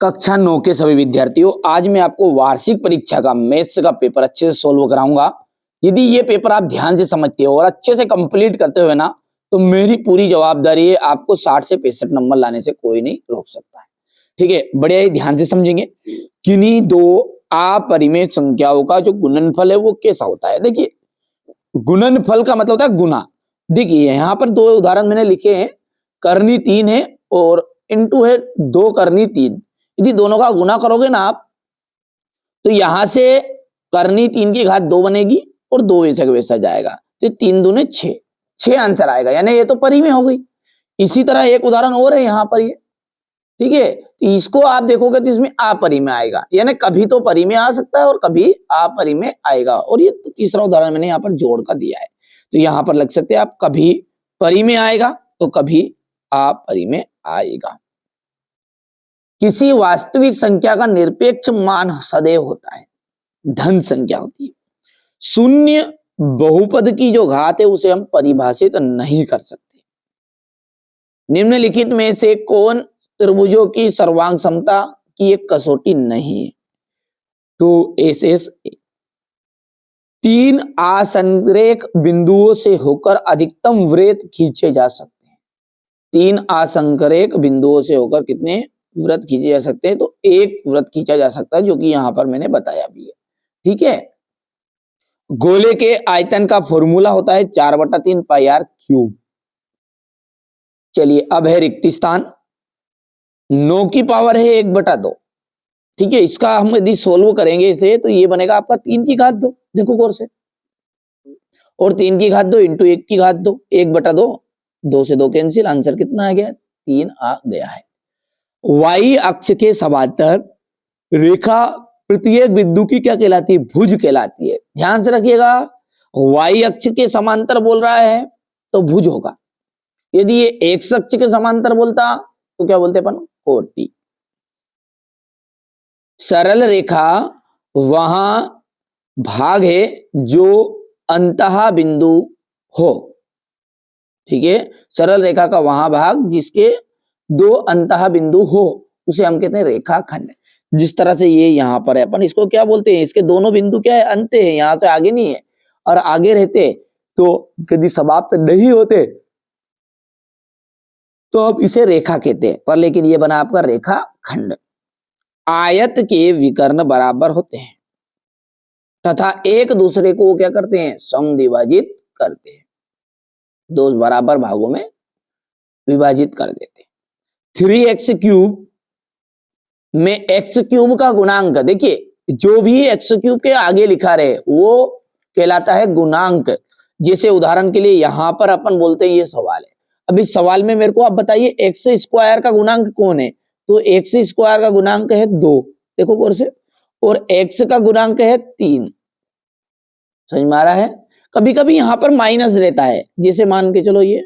कक्षा 9 के सभी विद्यार्थियों, आज मैं आपको वार्षिक परीक्षा का मैथ्स का पेपर अच्छे से सोल्व कराऊंगा। यदि ये पेपर आप ध्यान से समझते हो और अच्छे से कंप्लीट करते हुए ना, तो मेरी पूरी जवाबदारी है, आपको 60 से 65 नंबर लाने से कोई नहीं रोक सकता है। ठीक है, बढ़िया ही ध्यान से समझेंगे। किन्हीं दो अपरिमेय संख्याओं का जो गुणनफल है वो कैसा होता है। देखिए, गुणनफल का मतलब होता है गुना। देखिए यहाँ पर दो उदाहरण मैंने लिखे हैं, करनी 3 है और इंटू है 2 करनी 3। यदि दोनों का गुना करोगे ना आप, तो यहां से करनी 3 की घात 2 बनेगी और 2 वैसा का वैसा जाएगा, तो 3 दूने 6, 6 आंसर आएगा। यानी ये तो परिमेय हो गई। इसी तरह एक उदाहरण और है यहाँ पर, ये ठीक है, तो इसको आप देखोगे तो इसमें अपरिमेय आएगा। यानी कभी तो परिमेय आ सकता है और कभी अपरिमेय आएगा। और ये तो तीसरा उदाहरण मैंने यहाँ पर जोड़ कर दिया है, तो यहाँ पर लग सकते हैं आप, कभी परिमेय आएगा तो कभी अपरिमेय आएगा। किसी वास्तविक संख्या का निरपेक्ष मान सदैव होता है, धन संख्या होती है। शून्य बहुपद की जो घात है उसे हम परिभाषित नहीं कर सकते। निम्नलिखित में से कौन त्रिभुजों की सर्वांग समता की एक कसौटी नहीं है। तो एस 3 असंरेख बिंदुओं से होकर अधिकतम वृत्त खींचे जा सकते हैं। 3 असंरेख बिंदुओं से होकर कितने वृत्त खींचे जा सकते हैं, तो एक वृत्त खींचा जा सकता है, जो कि यहां पर मैंने बताया भी है। ठीक है, गोले के आयतन का फॉर्मूला होता है 4/3 पाई आर क्यूब। चलिए, अब है रिक्त स्थान, 9 की पावर है 1/2। ठीक है, इसका हम यदि सोल्व करेंगे इसे, तो ये बनेगा आपका 3 की घात 2। देखो गौर से, और 3 की घात 2 इंटू 1 की घात 2, 1/2, 2 से 2 कैंसिल, आंसर कितना आ गया, 3 आ गया है। वाई अक्ष के समांतर रेखा प्रत्येक बिंदु की क्या कहलाती है, भुज कहलाती है। ध्यान से रखिएगा, वाई अक्ष के समांतर बोल रहा है तो भुज होगा। यदि ये एक्स अक्ष के समांतर बोलता तो क्या बोलते अपन, कोटि। सरल रेखा वहां भाग है जो अंतः बिंदु हो। ठीक है, सरल रेखा का वहां भाग जिसके 2 अंतः बिंदु हो उसे हम कहते हैं रेखाखंड। जिस तरह से ये यहाँ पर है, अपन इसको क्या बोलते हैं, इसके दोनों बिंदु क्या है, अंत है, यहां से आगे नहीं है। और आगे रहते तो कभी समाप्त नहीं होते तो अब इसे रेखा कहते हैं, पर लेकिन ये बना आपका रेखाखंड। आयत के विकर्ण बराबर होते हैं तथा एक दूसरे को क्या करते हैं, समद्विभाजित करते हैं, 2 बराबर भागों में विभाजित कर देते हैं। 3x क्यूब में एक्स क्यूब का गुणांक, देखिए जो भी एक्स क्यूब के आगे लिखा रहे वो कहलाता है गुणांक। जैसे उदाहरण के लिए यहां पर अपन बोलते हैं, ये सवाल है, अभी सवाल में मेरे को आप बताइए एक्स स्क्वायर का गुणांक कौन है, तो एक्स स्क्वायर का गुणांक है 2। देखो गौर से, और एक्स का गुणांक है 3। समझ में आ रहा है। कभी कभी यहां पर माइनस रहता है, जैसे मान के चलो ये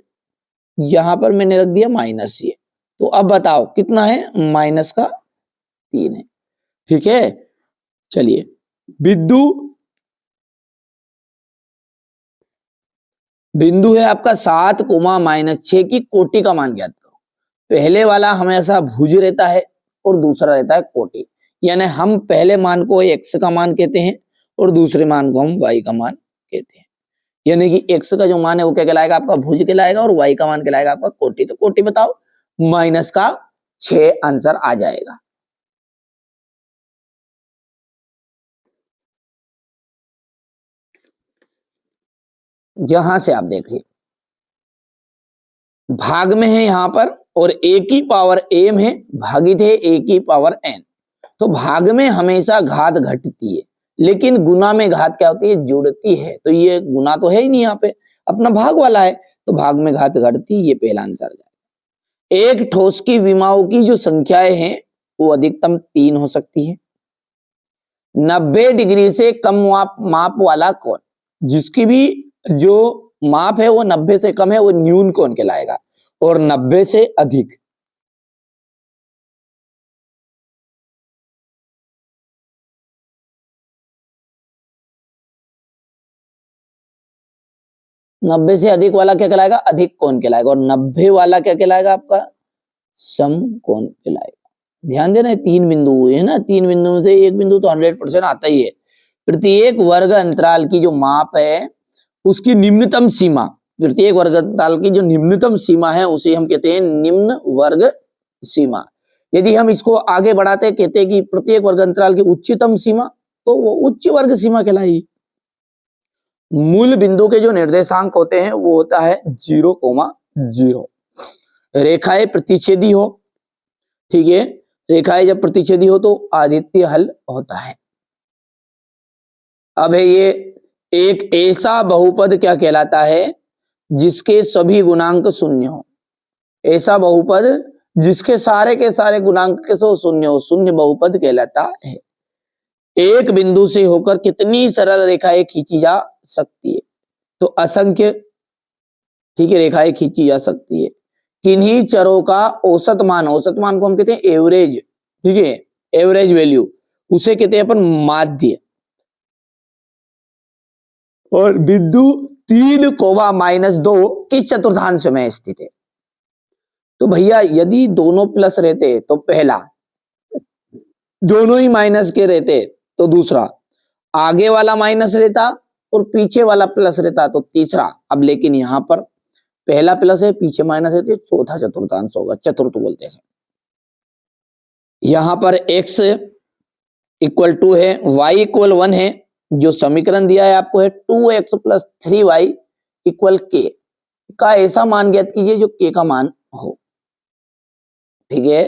यहां पर मैंने रख दिया माइनस, ये तो अब बताओ कितना है, माइनस का 3 है। ठीक है, चलिए, बिंदु है आपका 7, -6 की कोटि का मान ज्ञात करो। पहले वाला हमेशा भुज रहता है और दूसरा रहता है कोटि। यानी हम पहले मान को एक्स का मान कहते हैं और दूसरे मान को हम वाई का मान कहते हैं। यानी कि एक्स का जो मान है वो क्या कहलाएगा, आपका भुज कहलाएगा, और वाई का मान कहलाएगा आपका कोटि। तो कोटि बताओ, -6 आंसर आ जाएगा। यहां से आप देखिए, भाग में है यहां पर, और a की पावर m है, भागित है a की पावर n। तो भाग में हमेशा घात घटती है, लेकिन गुना में घात क्या होती है, जुड़ती है। तो ये गुना तो है ही नहीं, यहाँ पे अपना भाग वाला है, तो भाग में घात घटती, ये पहला आंसर जाएगा। एक ठोस की विमाओं की जो संख्याएं हैं वो अधिकतम 3 हो सकती है। 90 डिग्री से कम माप वाला कोण, जिसकी भी जो माप है वो 90 से कम है, वो न्यून कोण कहलाएगा, और 90 से अधिक 90 से अधिक वाला क्या कहलाएगा, अधिक कोण कहलाएगा, और 90 वाला क्या कहलाएगा आपका, सम कोण कहलाएगा। ध्यान देना, 3 बिंदु है ना, 3 बिंदु में से एक बिंदु तो 100% आता ही है। प्रत्येक वर्ग अंतराल की जो माप है उसकी निम्नतम सीमा, प्रत्येक वर्ग अंतराल की जो निम्नतम सीमा है उसे हम कहते हैं निम्न वर्ग सीमा। यदि हम इसको आगे बढ़ाते कहते हैं कि प्रत्येक वर्ग अंतराल की उच्चतम सीमा, तो वो उच्च वर्ग सीमा कहलाएगी। मूल बिंदु के जो निर्देशांक होते हैं वो होता है 0,0। रेखाएं प्रतिच्छेदी हो, ठीक है, रेखाएं जब प्रतिच्छेदी हो तो आदित्य हल होता है। अब है ये एक ऐसा बहुपद क्या कहलाता है जिसके सभी गुणांक शून्य हो। ऐसा बहुपद जिसके सारे के सारे गुणांक के सो शून्य हो, शून्य बहुपद कहलाता है। एक बिंदु से होकर कितनी सरल रेखाएं खींची जा सकती है, तो असंख्य, ठीक है, रेखाएं खींची जा सकती है। किन्हीं चरों का औसत मान को हम कहते हैं एवरेज, ठीक है, एवरेज वैल्यू, उसे कहते हैं अपन माध्य। और बिंदु 3,-2 किस चतुर्थांश में स्थित है? तो भैया यदि दोनों प्लस रहते तो पहला, दोनों ही माइनस के रहते तो दूसरा, आगे वाला माइनस रहता और पीछे वाला प्लस रहता तो तीसरा। अब लेकिन यहां पर पहला प्लस है, पीछे माइनस है, तो चौथा चतुर्थांश होगा, चतुर्थ बोलते हैं। यहां पर x इक्वल 2 है, y इक्वल 1 है, जो समीकरण दिया है आपको है 2x + 3y इक्वल k का ऐसा मान ज्ञात कीजिए जो k का मान हो, ठीक है।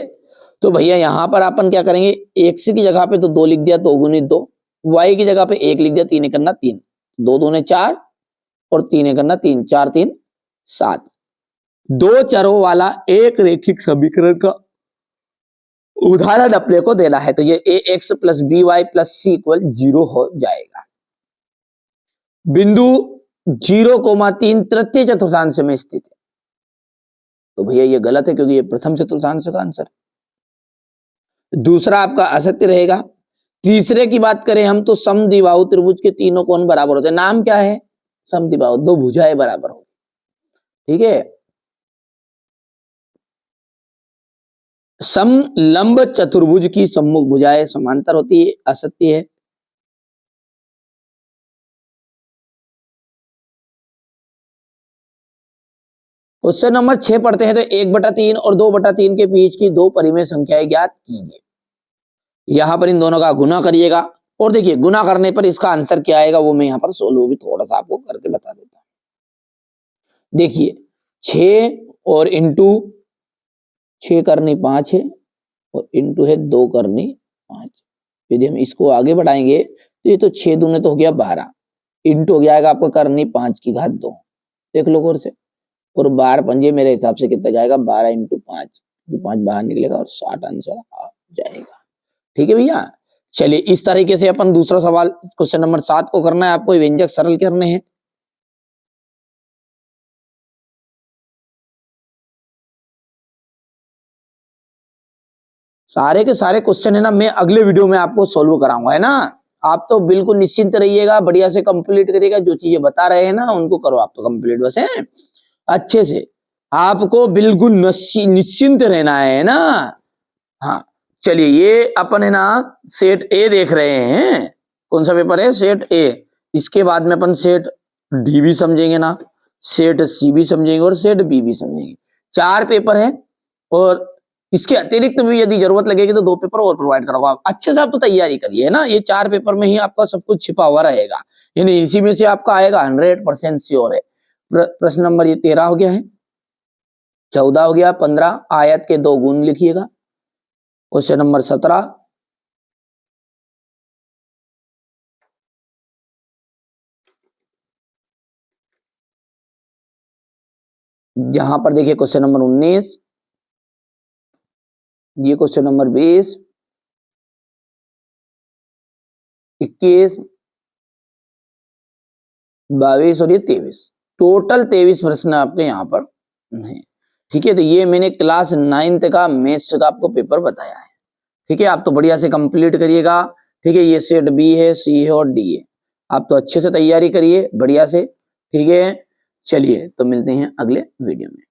तो भैया यहां पर अपन क्या करेंगे, x की जगह पे तो 2 लिख दिया, 2 × 2, y की जगह पे 1 लिख दिया, 3 × 3, 2 दूने 4 और 3 × 3, 4 3 7। दो चरों वाला एक रेखिक समीकरण का उदाहरण अपने को देना है, तो ये ax + by + c = 0 हो जाएगा। बिंदु 0,3 तृतीय चतुर्थांश में स्थित है, तो भैया ये गलत है क्योंकि ये प्रथम चतुर्थांश का आंसर। दूसरा आपका असत्य रहेगा। तीसरे की बात करें हम तो समद्विबाहु त्रिभुज के तीनों कोण बराबर होते हैं। नाम क्या है? समद्विबाहु, दो भुजाएं बराबर हो, ठीक है। समलंब चतुर्भुज की सम्मुख भुजाएं समांतर होती है, असत्य है। क्वेश्चन नंबर 6 पढ़ते हैं, तो 1/3 और 2/3 के बीच की दो परिमेय संख्याएं ज्ञात कीजिए। यहां पर इन दोनों का गुना करिएगा और देखिए गुना करने पर इसका आंसर क्या आएगा वो मैं यहाँ पर सोल्व भी थोड़ा सा आपको करके बता देता हूं। देखिए 6 और इंटू 6 करनी 5 है और इंटू है 2 करनी 5। यदि हम इसको आगे बढ़ाएंगे तो ये तो 6 दूने तो हो गया 12, इंटू हो जाएगा आपका करनी 5 की घात 2, देख लो गौर से, और 12 पंजे मेरे हिसाब से कितना जाएगा 12 × 5, 5 बाहर निकलेगा और 60 आंसर आ जाएगा। ठीक है भैया, चलिए इस तरीके से अपन दूसरा सवाल क्वेश्चन नंबर 7 को करना है आपको, व्यंजक सरल करने हैं। सारे के सारे क्वेश्चन है ना मैं अगले वीडियो में आपको सोल्व कराऊंगा, है ना। आप तो बिल्कुल निश्चिंत रहिएगा, बढ़िया से कंप्लीट करिएगा, जो चीजें बता रहे हैं ना उनको करो आप तो कंप्लीट बस, है अच्छे से। आपको बिल्कुल निश्चिंत रहना है ना। हाँ चलिए, ये अपन है ना सेट ए देख रहे हैं, कौन सा पेपर है? सेट ए। इसके बाद में अपन सेट डी भी समझेंगे ना, सेट सी भी समझेंगे और सेट बी भी समझेंगे। 4 पेपर है और इसके अतिरिक्त भी यदि जरूरत लगेगी तो 2 पेपर और प्रोवाइड कराऊंगा। अच्छे से आप तो तैयारी करिए, है ना। ये 4 पेपर में ही आपका सब कुछ छिपा हुआ रहेगा, यानी इसी में से आपका आएगा 100% श्योर है। प्रश्न नंबर ये 13 हो गया है, 14 हो गया, 15 आयत के 2 गुण लिखिएगा। क्वेश्चन नंबर 17, जहां पर देखिए क्वेश्चन नंबर 19, ये क्वेश्चन नंबर 20, 21, 22 और ये 23, टोटल 23 प्रश्न आपके यहाँ पर हैं। ठीक है, तो ये मैंने क्लास 9th का मैथ्स का आपको पेपर बताया है। ठीक है, आप तो बढ़िया से कंप्लीट करिएगा। ठीक है, ये सेट बी है, सी है और डी है, आप तो अच्छे से तैयारी करिए बढ़िया से। ठीक है, चलिए तो मिलते हैं अगले वीडियो में।